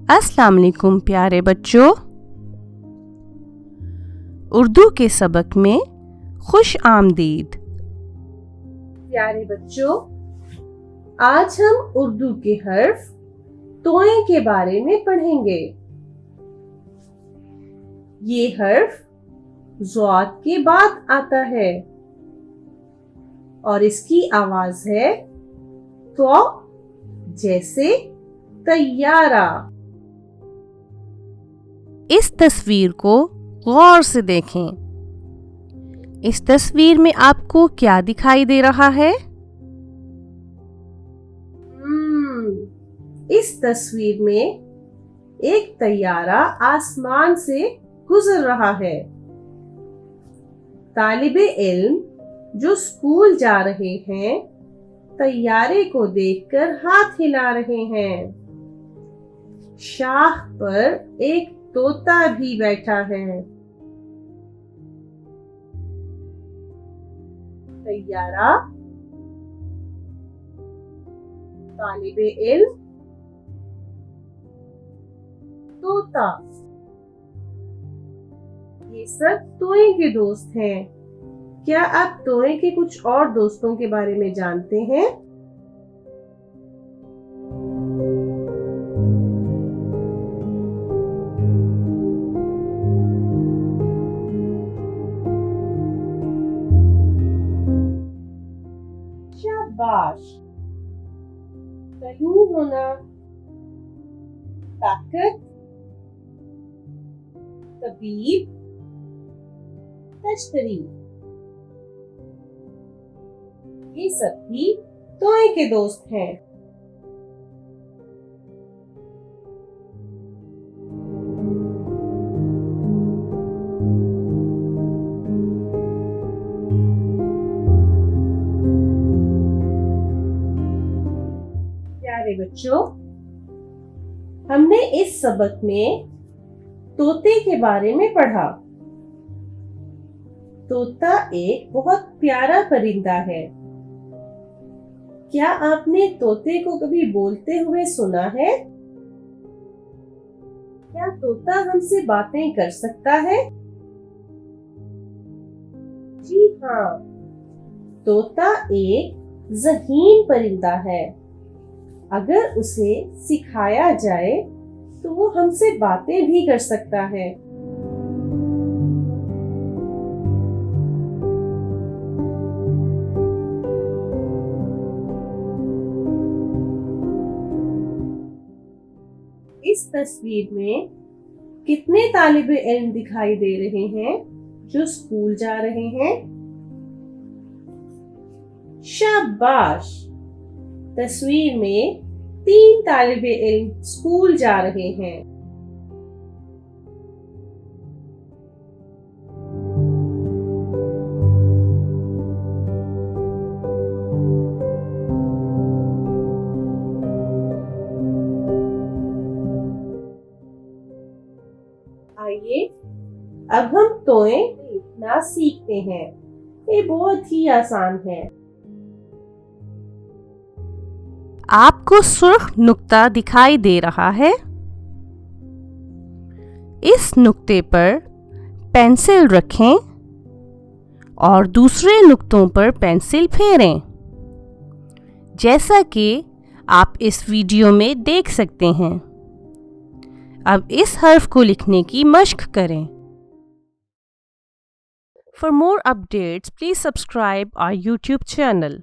अस्सलाम वालेकुम प्यारे बच्चों। उर्दू के सबक में खुश आमदीद। प्यारे बच्चों, आज हम उर्दू के हर्फ तोए के बारे में पढ़ेंगे। ये हर्फ ज़ाद के बाद आता है और इसकी आवाज है तो, जैसे तैयारा। इस तस्वीर को गौर से देखें। इस तस्वीर में आपको क्या दिखाई दे रहा है? इस तस्वीर में एक तैयारा आसमान से गुजर रहा है। तालिबे इल्म जो स्कूल जा रहे हैं, तैयारे को देखकर हाथ हिला रहे हैं। शाख पर एक तोता भी बैठा है। तैयारा, तालिबे इल्म, तोता, ये सब तोए के दोस्त हैं। क्या आप तोए के कुछ और दोस्तों के बारे में जानते हैं? शाबाश। सही होना, ताकत, तबीब, तश्तरी, ये सब भी तोए के दोस्त हैं। प्यारे बच्चों, हमने इस सबक में तोते के बारे में पढ़ा। तोता एक बहुत प्यारा परिंदा है। क्या आपने तोते को कभी बोलते हुए सुना है? क्या तोता हमसे बातें कर सकता है? जी हाँ, तोता एक ज़हीन परिंदा है। अगर उसे सिखाया जाए तो वो हमसे बातें भी कर सकता है। इस तस्वीर में कितने तालिबे इल्म दिखाई दे रहे हैं जो स्कूल जा रहे हैं? शाबाश। तस्वीर में 3 तालिबे इल्म स्कूल जा रहे हैं। आइए अब हम तोए लिखना सीखते हैं। ये बहुत ही आसान है। आपको सुर्ख नुक्ता दिखाई दे रहा है। इस नुक्ते पर पेंसिल रखें और दूसरे नुक्तों पर पेंसिल फेरें, जैसा कि आप इस वीडियो में देख सकते हैं। अब इस हर्फ को लिखने की मश्क करें। For more updates, please subscribe our YouTube channel.